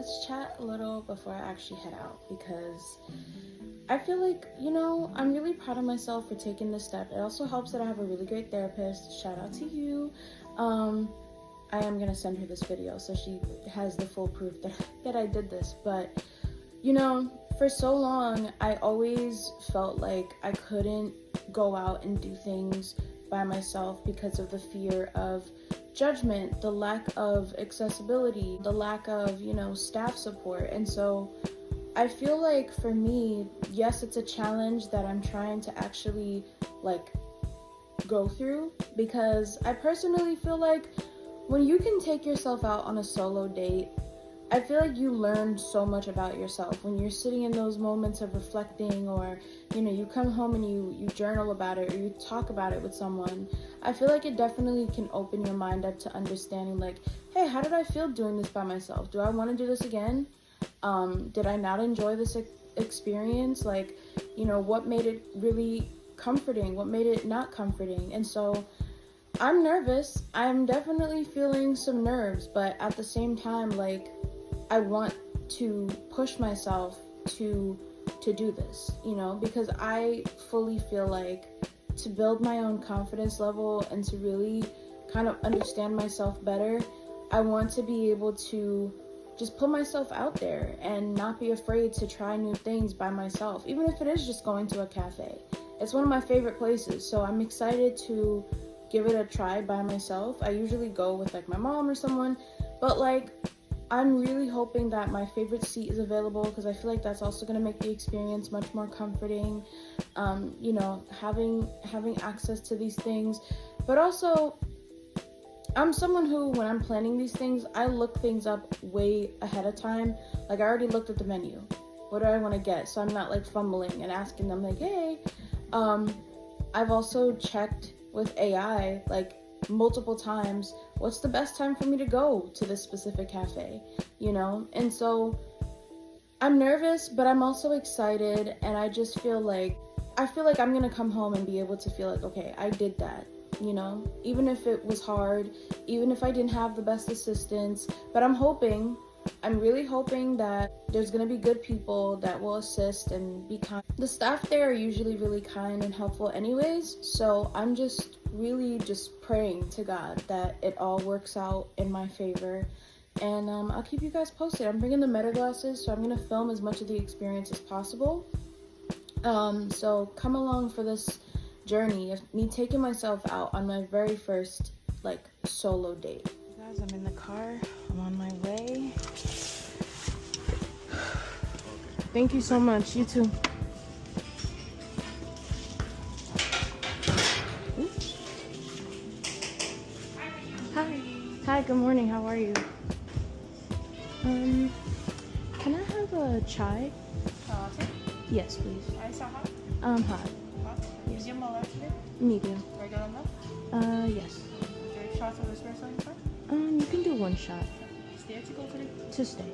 let's chat a little before I actually head out, because I feel like, I'm really proud of myself for taking this step. It also helps that I have a really great therapist. Shout out to you. I am going to send her this video so she has the full proof that I did this. But, for so long, I always felt like I couldn't go out and do things by myself because of the fear of judgment, the lack of accessibility, the lack of, staff support. And so I feel like for me, yes, it's a challenge that I'm trying to actually go through, because I personally feel like when you can take yourself out on a solo date, I feel like you learn so much about yourself when you're sitting in those moments of reflecting, or you come home and you journal about it, or you talk about it with someone. I feel like it definitely can open your mind up to understanding, hey, how did I feel doing this by myself? Do I want to do this again? Did I not enjoy this experience? What made it really comforting? What made it not comforting? And so I'm nervous. I'm definitely feeling some nerves, but at the same time, I want to push myself to do this, because I fully feel like to build my own confidence level and to really kind of understand myself better, I want to be able to just put myself out there and not be afraid to try new things by myself, even if it is just going to a cafe. It's one of my favorite places, so I'm excited to give it a try by myself. I usually go with my mom or someone, but I'm really hoping that my favorite seat is available, because I feel like that's also going to make the experience much more comforting. Having access to these things, but also I'm someone who, when I'm planning these things, I look things up way ahead of time. I already looked at the menu. What do I want to get? So I'm not fumbling and asking them hey. I've also checked with AI multiple times, what's the best time for me to go to this specific cafe, And so I'm nervous, but I'm also excited, and I just feel like I'm gonna come home and be able to feel okay, I did that, even if it was hard, even if I didn't have the best assistance. But I'm really hoping that there's gonna be good people that will assist and be kind. The staff there are usually really kind and helpful anyways, so I'm just really just praying to God that it all works out in my favor. And I'll keep you guys posted. I'm bringing the meta glasses, so I'm gonna film as much of the experience as possible. So come along for this journey of me taking myself out on my very first solo date. Guys, I'm in the car. I'm on my way. Thank you so much. You too. Hi, good morning. How are you? Can I have a chai? Latte? Yes, please. Ice or hot? Hot. Hot? Medium or large today? Medium. Regular milk? Yes. Would you shots of espresso in front? You can do one shot. Stay to go today? To stay.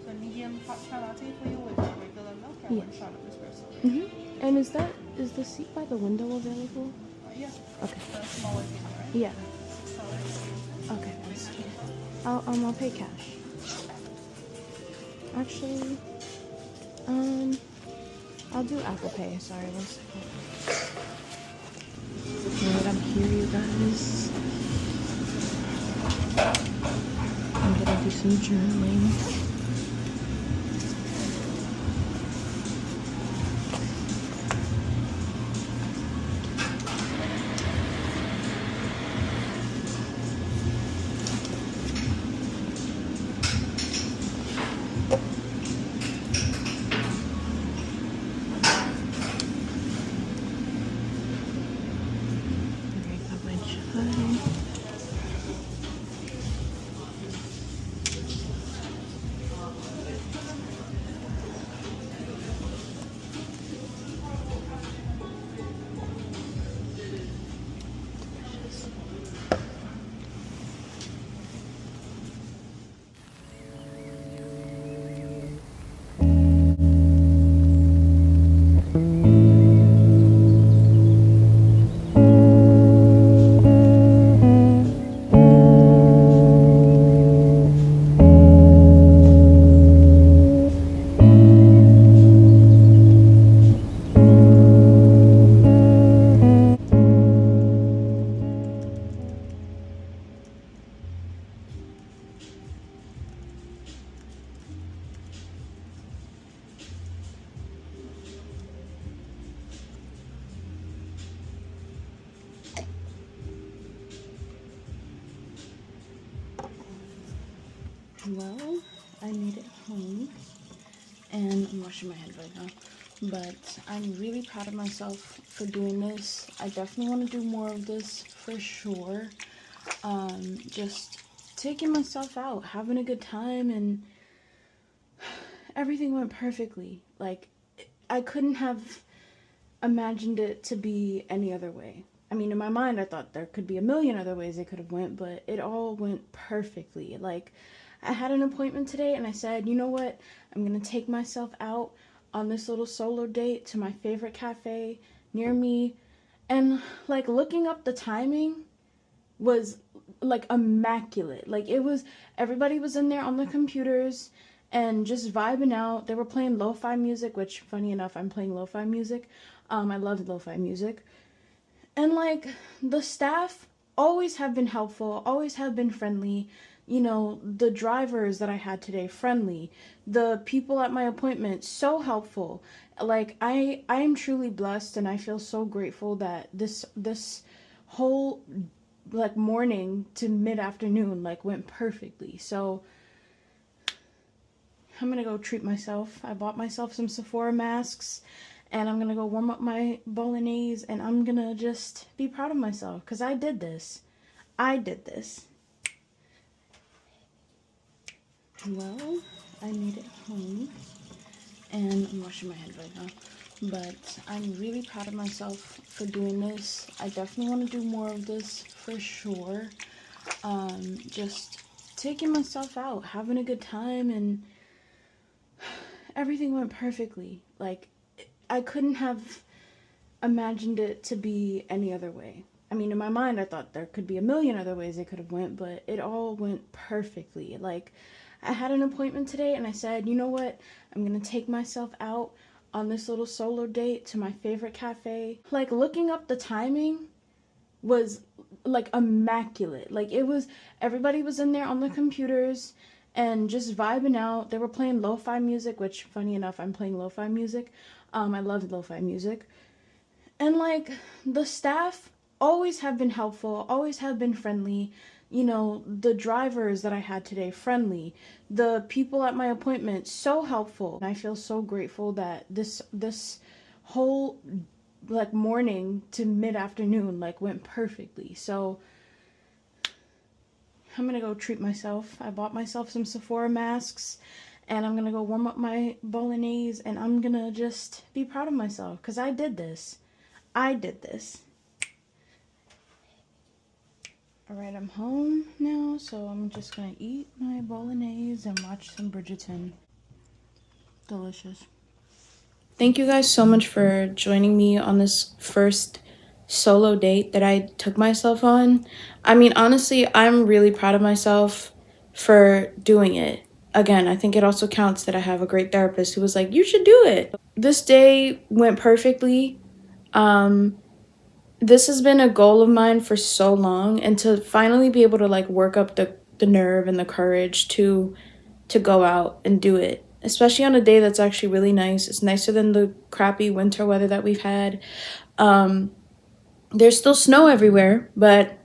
So medium hot chai latte for you with regular milk or one shot of espresso? And is the seat by the window available? Yeah. Okay. The smaller thing, right? Yeah. $6. Okay, that's I'll pay cash. Actually, I'll do Apple Pay. Sorry, 1 second. Alright, I'm here, you guys. I'm gonna do some journaling. Well, I made it home and I'm washing my hands right now, but I'm really proud of myself for doing this. I definitely want to do more of this for sure. Just taking myself out, having a good time, and everything went perfectly. Like, I couldn't have imagined it to be any other way. I mean, in my mind, I thought there could be a million other ways it could have went, but it all went perfectly. Like, I had an appointment today, and I said, you know what? I'm gonna take myself out on this little solo date to my favorite cafe near me. And, like, looking up the timing was, like, immaculate. Like, it was, everybody was in there on the computers and just vibing out. They were playing lo-fi music, which, funny enough, I'm playing lo-fi music. I love lo-fi music. And, like, the staff always have been helpful, always have been friendly. You know, the drivers that I had today, friendly. The people at my appointment, so helpful. Like, I am truly blessed, and I feel so grateful that this whole, like, morning to mid-afternoon, like, went perfectly. So I'm gonna go treat myself. I bought myself some Sephora masks, and I'm gonna go warm up my bolognese, and I'm gonna just be proud of myself, because I did this. I did this. Well, I made it home, and I'm washing my hands right now, but I'm really proud of myself for doing this. I definitely want to do more of this for sure. Just taking myself out, having a good time, and everything went perfectly. Like, I couldn't have imagined it to be any other way. I mean, in my mind, I thought there could be a million other ways it could have went, but it all went perfectly. Like, I had an appointment today, and I said, you know what? I'm gonna take myself out on this little solo date to my favorite cafe. Like, looking up the timing was, like, immaculate. Like, it was, everybody was in there on the computers and just vibing out. They were playing lo-fi music, which, funny enough, I'm playing lo-fi music. I love lo-fi music. And, like, the staff always have been helpful, always have been friendly. You know, the drivers that I had today, friendly. The people at my appointment, so helpful. And I feel so grateful that this whole, like, morning to mid-afternoon, like, went perfectly. So I'm gonna go treat myself. I bought myself some Sephora masks, and I'm gonna go warm up my bolognese, and I'm gonna just be proud of myself, because I did this. I did this. Alright, I'm home now, so I'm just gonna eat my bolognese and watch some Bridgerton. Delicious. Thank you guys so much for joining me on this first solo date that I took myself on. I mean, honestly, I'm really proud of myself for doing it. Again, I think it also counts that I have a great therapist who was like, you should do it. This day went perfectly. This has been a goal of mine for so long, and to finally be able to, like, work up the nerve and the courage to go out and do it, especially on a day that's actually really nice. It's nicer than the crappy winter weather that we've had. There's still snow everywhere, but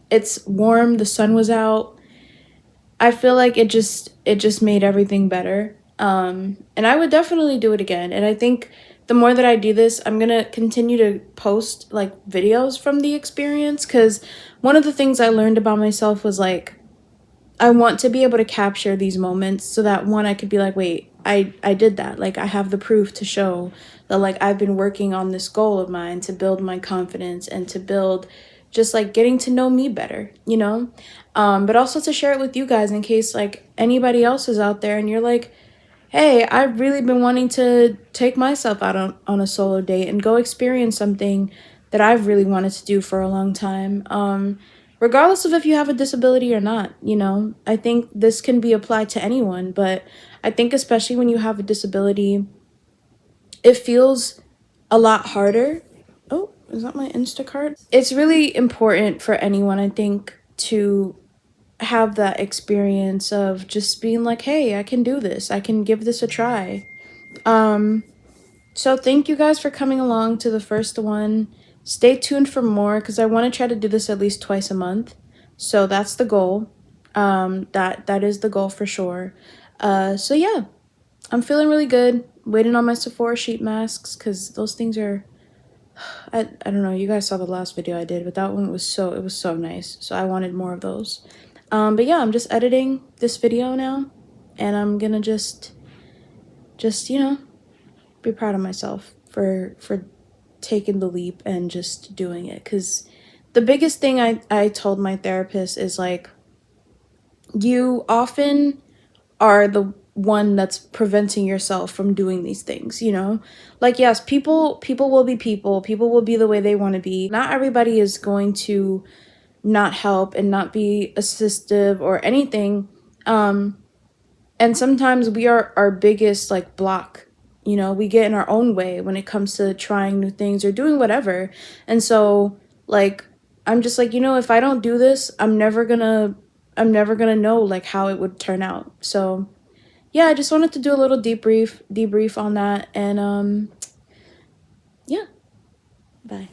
it's warm. The sun was out. I feel like it just made everything better. And I would definitely do it again. And I think the more that I do this, I'm gonna continue to post, like, videos from the experience, because one of the things I learned about myself was, like, I want to be able to capture these moments so that, one, I could be like, wait, I did that. Like, I have the proof to show that, like, I've been working on this goal of mine to build my confidence and to build just, like, getting to know me better, you know? But also to share it with you guys in case, like, anybody else is out there and you're like, hey, I've really been wanting to take myself out on a solo date and go experience something that I've really wanted to do for a long time. Regardless of if you have a disability or not, you know, I think this can be applied to anyone, but I think especially when you have a disability, it feels a lot harder. Oh, is that my Instacart? It's really important for anyone, I think, to have that experience of just being like, hey, I can do this. I can give this a try. So thank you guys for coming along to the first one. Stay tuned for more, because I want to try to do this at least twice a month. So that's the goal. That is the goal for sure. So yeah, I'm feeling really good. Waiting on my Sephora sheet masks because those things are, I don't know, you guys saw the last video I did, but that one was it was so nice. So I wanted more of those. But yeah, I'm just editing this video now, and I'm gonna just you know, be proud of myself for taking the leap and just doing it. Because the biggest thing I told my therapist is like, you often are the one that's preventing yourself from doing these things, you know? Like, yes, people will be people will be the way they want to be. Not everybody is going to not help and not be assistive or anything. And sometimes we are our biggest like block, you know, we get in our own way when it comes to trying new things or doing whatever. And so like, I'm just like, you know, if I don't do this, I'm never gonna know like how it would turn out. So yeah, I just wanted to do a little debrief on that. And yeah, bye.